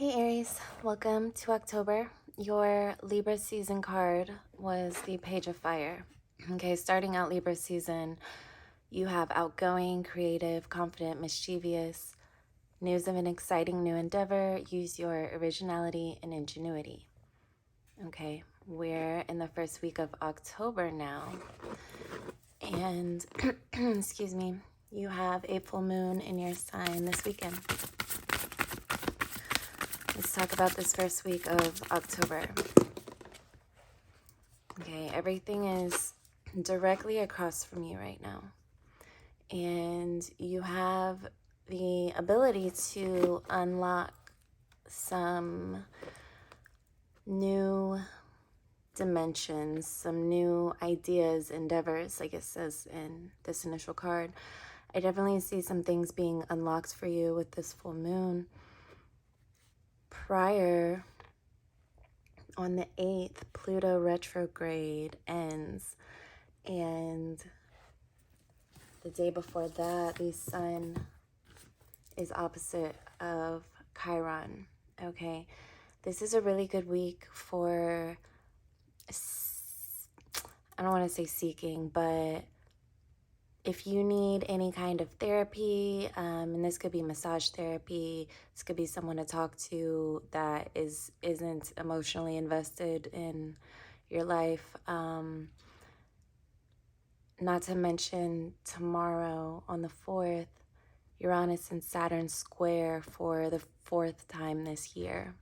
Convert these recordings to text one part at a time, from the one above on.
Hey Aries, welcome to October. Your Libra season card was the Page of Fire. Okay, starting out Libra season, you have outgoing, creative, confident, mischievous, news of an exciting new endeavor, use your originality and ingenuity. Okay, we're in the first week of October now, and excuse me, you have a full moon in your sign this weekend. Let's talk about this first week of October. Okay, everything is directly across from you right now. And you have the ability to unlock some new dimensions, some new ideas, endeavors, like it says in this initial card. I definitely see some things being unlocked for you with this full moon. Prior, on the 8th, Pluto retrograde ends, and the day before that, the sun is opposite of Chiron. Okay, this is a really good week for, I don't want to say seeking, but if you need any kind of therapy, and this could be massage therapy, this could be someone to talk to that isn't emotionally invested in your life. Not to mention tomorrow on the 4th, Uranus and Saturn square for the 4th time this year.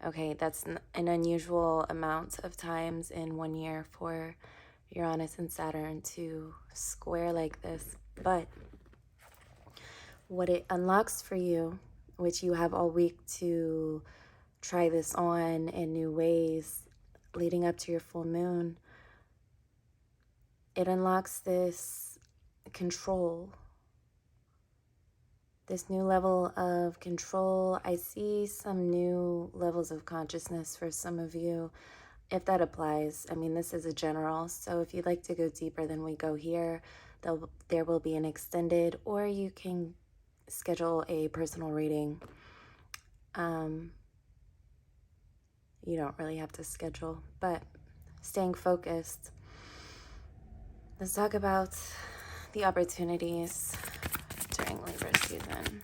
Okay, that's an unusual amount of times in 1 year for Uranus and Saturn to square like this. But what it unlocks for you, which you have all week to try this on in new ways leading up to your full moon, it unlocks this control, this new level of control. I see some new levels of consciousness for some of you, if that applies. I mean, this is a general, so if you'd like to go deeper than we go here, there will be an extended, or you can schedule a personal reading. You don't really have to schedule, but staying focused. Let's talk about the opportunities during Libra season.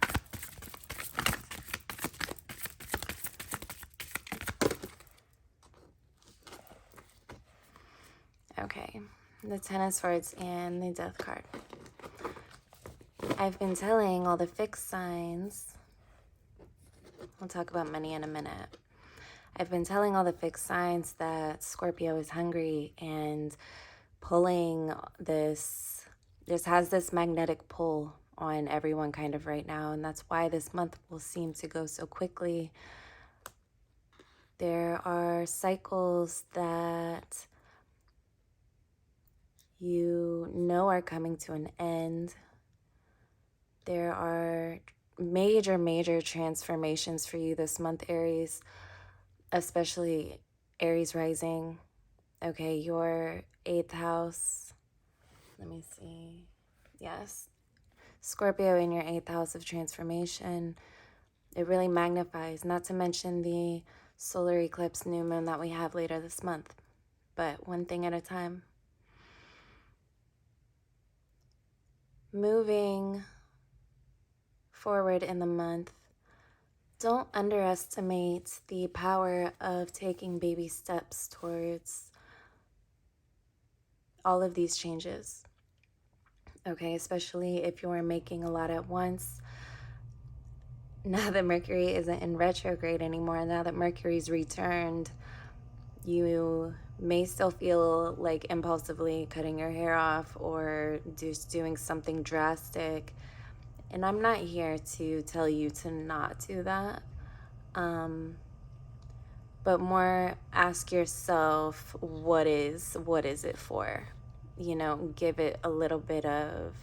Okay, the Ten of Swords and the Death card. I've been telling all the fixed signs, we'll talk about money in a minute. I've been telling all the fixed signs that Scorpio is hungry and pulling this has this magnetic pull on everyone kind of right now, and that's why this month will seem to go so quickly. There are cycles that you know are coming to an end. There are major transformations for you this month, Aries, especially Aries rising. Okay, your 8th house. Let me see. Yes. Scorpio in your 8th house of transformation. It really magnifies, not to mention the solar eclipse new moon that we have later this month. But one thing at a time. Moving forward in the month, don't underestimate the power of taking baby steps towards all of these changes. Okay, especially if you're making a lot at once. Now that Mercury isn't in retrograde anymore, now that Mercury's returned, you may still feel like impulsively cutting your hair off or just doing something drastic. And I'm not here to tell you to not do that. But more ask yourself, what is it for? You know, give it a little bit of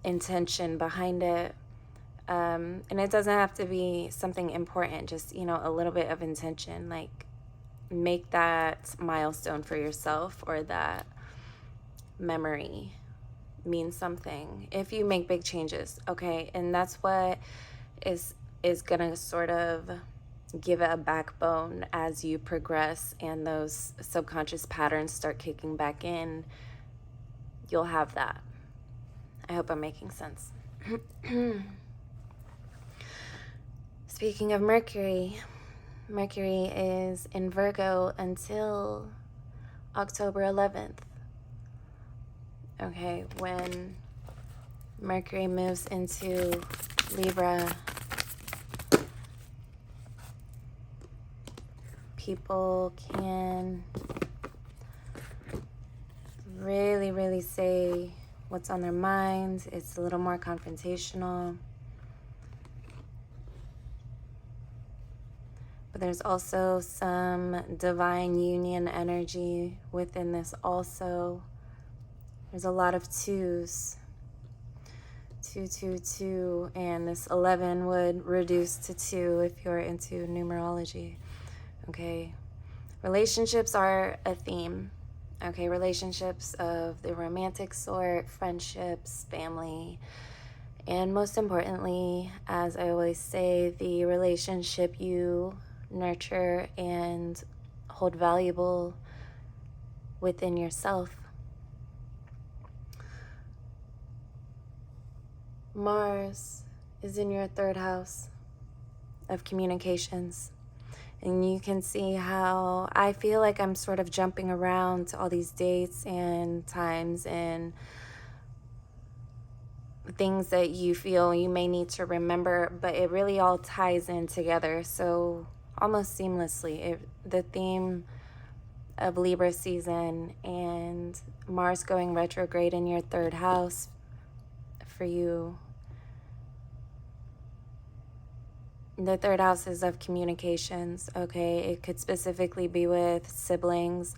intention behind it. And it doesn't have to be something important, just, you know, a little bit of intention. Like, make that milestone for yourself or that memory mean something if you make big changes. Okay, and that's what is is going to sort of give it a backbone as you progress and those subconscious patterns start kicking back in. You'll have that. I hope I'm making sense. Speaking of Mercury, Mercury is in Virgo until October 11th. Okay, when Mercury moves into Libra, people can really say what's on their minds. It's a little more confrontational. But there's also some divine union energy within this also. There's a lot of twos. 2, 2, 2, and this 11 would reduce to 2 if you're into numerology. Okay. Relationships are a theme. Okay, relationships of the romantic sort, friendships, family, and most importantly, as I always say, the relationship you nurture and hold valuable within yourself. Mars is in your 3rd house of communications. And you can see how I feel like I'm sort of jumping around to all these dates and times and things that you feel you may need to remember, but it really all ties in together. So almost seamlessly, the theme of Libra season and Mars going retrograde in your 3rd house for you. The 3rd house is of communications, okay? It could specifically be with siblings,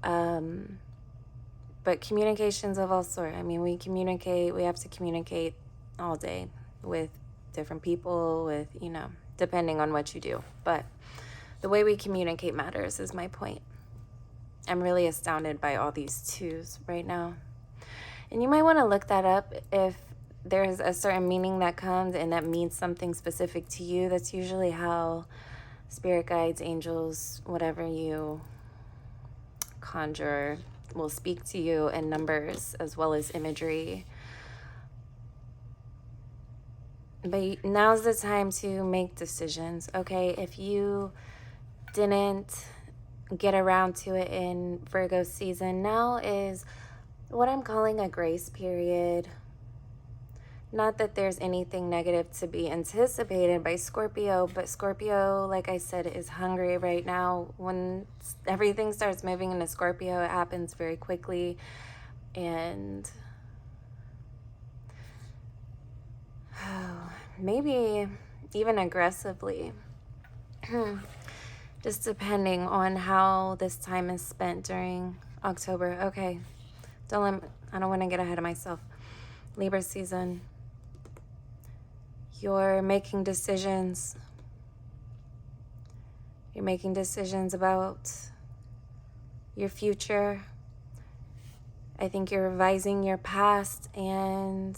but communications of all sorts. I mean, we have to communicate all day with different people, with, depending on what you do. But the way we communicate matters is my point. I'm really astounded by all these twos right now. And you might want to look that up if there's a certain meaning that comes and that means something specific to you. That's usually how spirit guides, angels, whatever you conjure will speak to you in numbers as well as imagery. But now's the time to make decisions, okay? If you didn't get around to it in Virgo season, now is what I'm calling a grace period. Not that there's anything negative to be anticipated by Scorpio, but Scorpio, like I said, is hungry right now. When everything starts moving into Scorpio, it happens very quickly and maybe even aggressively. Just depending on how this time is spent during October. Okay, I don't want to get ahead of myself. Libra season. You're making decisions. You're making decisions about your future. I think you're revising your past and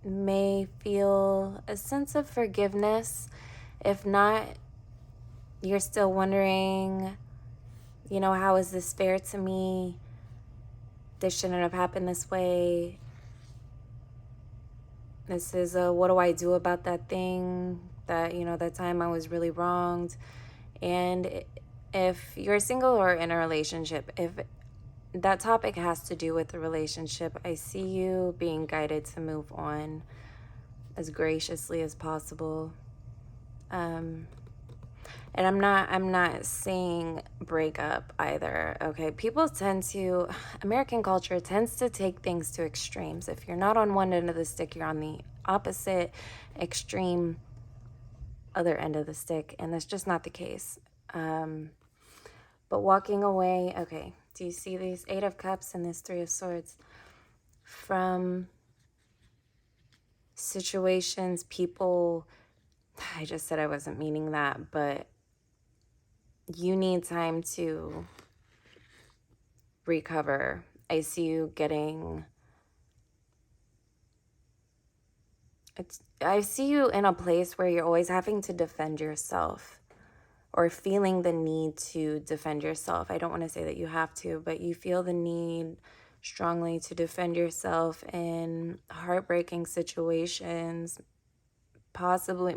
may feel a sense of forgiveness. If not, you're still wondering, how is this fair to me? This shouldn't have happened this way. This is what do I do about that thing that, that time I was really wronged. And if you're single or in a relationship, if that topic has to do with the relationship, I see you being guided to move on as graciously as possible. And I'm not saying break up either, okay? American culture tends to take things to extremes. If you're not on one end of the stick, you're on the opposite extreme other end of the stick, and that's just not the case. But walking away, okay, do you see these 8 of Cups and this 3 of Swords? From situations, people, I just said I wasn't meaning that, but you need time to recover. I see you getting I see you in a place where you're always having to defend yourself or feeling the need to defend yourself. I don't want to say that you have to, but you feel the need strongly to defend yourself in heartbreaking situations, probably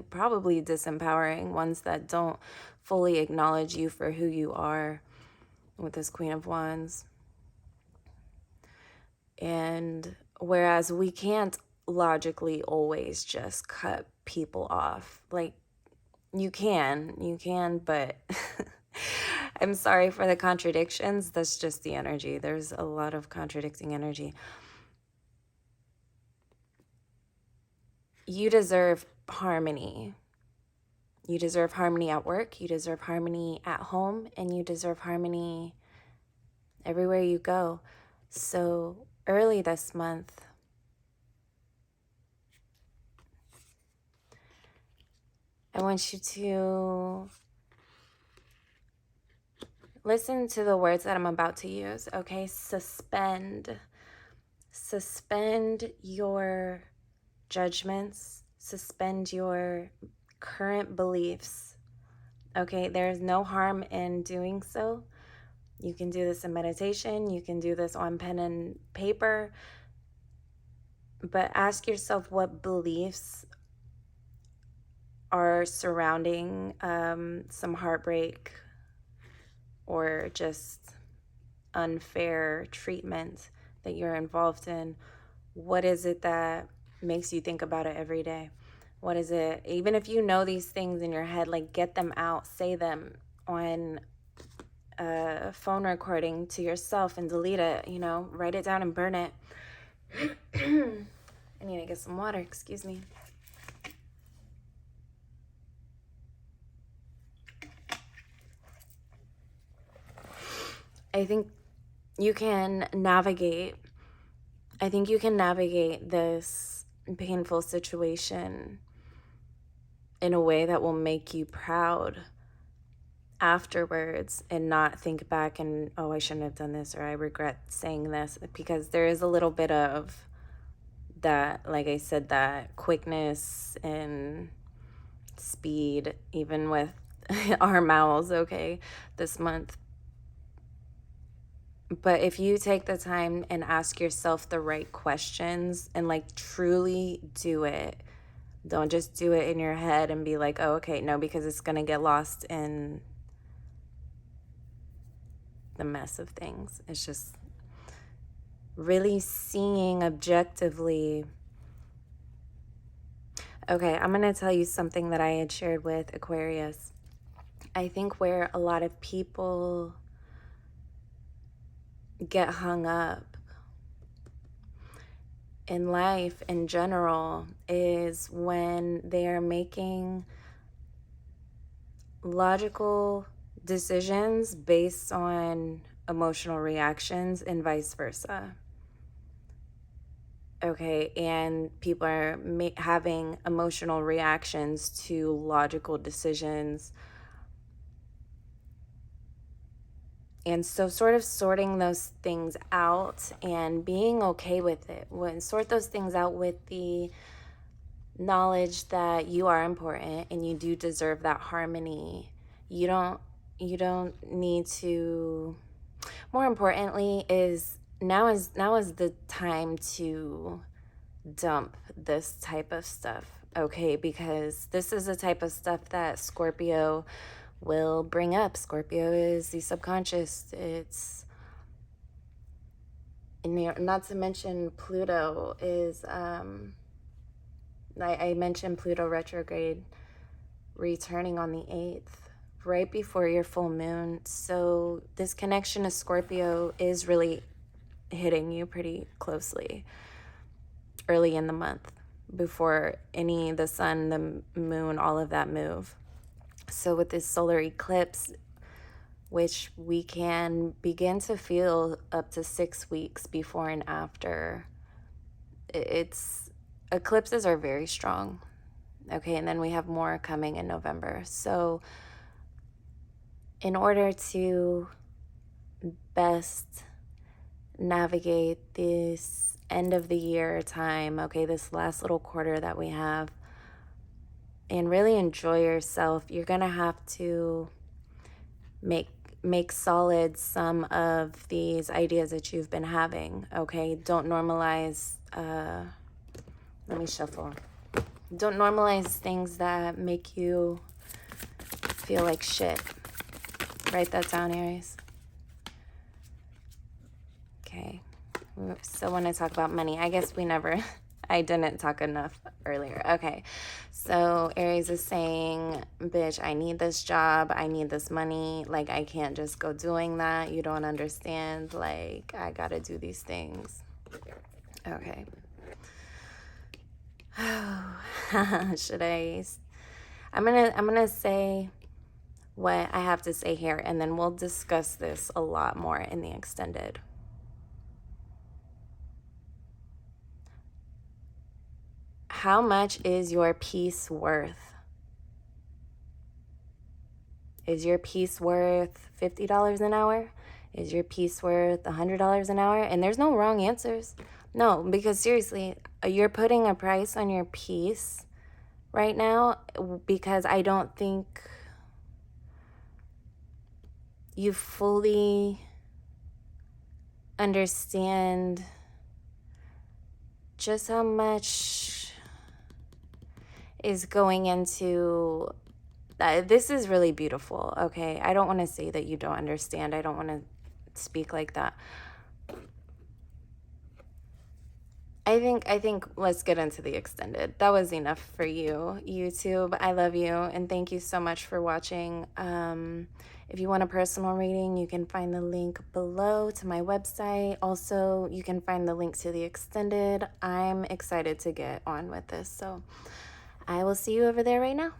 disempowering ones that don't fully acknowledge you for who you are, with this Queen of Wands. And whereas we can't logically always just cut people off, like you can, but I'm sorry for the contradictions. That's just the energy. There's a lot of contradicting energy. You deserve harmony. You deserve harmony at work, you deserve harmony at home, and you deserve harmony everywhere you go. So early this month, I want you to listen to the words that I'm about to use, okay? Suspend your judgments, suspend your current beliefs, okay? There's no harm in doing so. You can do this in meditation, you can do this on pen and paper, but ask yourself what beliefs are surrounding some heartbreak or just unfair treatment that you're involved in. What is it that makes you think about it every day? What is it? Even if you know these things in your head, like get them out, say them on a phone recording to yourself and delete it, you know, write it down and burn it. I need to get some water, excuse me. I think you can navigate this painful situation in a way that will make you proud afterwards and not think back and, oh, I shouldn't have done this, or I regret saying this, because there is a little bit of that, like I said, that quickness and speed, even with our mouths, okay, this month. But if you take the time and ask yourself the right questions and like truly do it, don't just do it in your head and be like, oh, okay, no, because it's going to get lost in the mess of things. It's just really seeing objectively. Okay, I'm going to tell you something that I had shared with Aquarius. I think where a lot of people get hung up in life in general is when they are making logical decisions based on emotional reactions and vice versa. Okay, and people are having emotional reactions to logical decisions. And so sort of sorting those things out and being okay with it. Sort those things out with the knowledge that you are important and you do deserve that harmony. You don't need to. More importantly, now is the time to dump this type of stuff, okay? Because this is the type of stuff that Scorpio will bring up. Scorpio is the subconscious. It's, not to mention Pluto is, I mentioned Pluto retrograde returning on the 8th, right before your full moon. So this connection to Scorpio is really hitting you pretty closely early in the month, before the sun, the moon, all of that move. So with this solar eclipse, which we can begin to feel up to 6 weeks before and after, eclipses are very strong. Okay, and then we have more coming in November. So in order to best navigate this end of the year time, okay, this last little quarter that we have, and really enjoy yourself. You're going to have to make solid some of these ideas that you've been having, okay? Don't normalize, let me shuffle. Don't normalize things that make you feel like shit. Write that down, Aries. Okay. So when I talk about money, I guess I didn't talk enough earlier. Okay. So Aries is saying, bitch, I need this job. I need this money. Like, I can't just go doing that. You don't understand. Like, I gotta do these things. Okay. Should I? I'm gonna say what I have to say here, and then we'll discuss this a lot more in the extended. How much is your peace worth? Is your peace worth $50 an hour? Is your peace worth $100 an hour? And there's no wrong answers. No, because seriously, you're putting a price on your peace right now because I don't think you fully understand just how much is going into this is really beautiful, okay? I don't want to say that you don't understand. I don't want to speak like that. I think let's get into the extended. That was enough for you, YouTube. I love you, and thank you so much for watching. If you want a personal reading, you can find the link below to my website. Also, you can find the link to the extended. I'm excited to get on with this, so I will see you over there right now.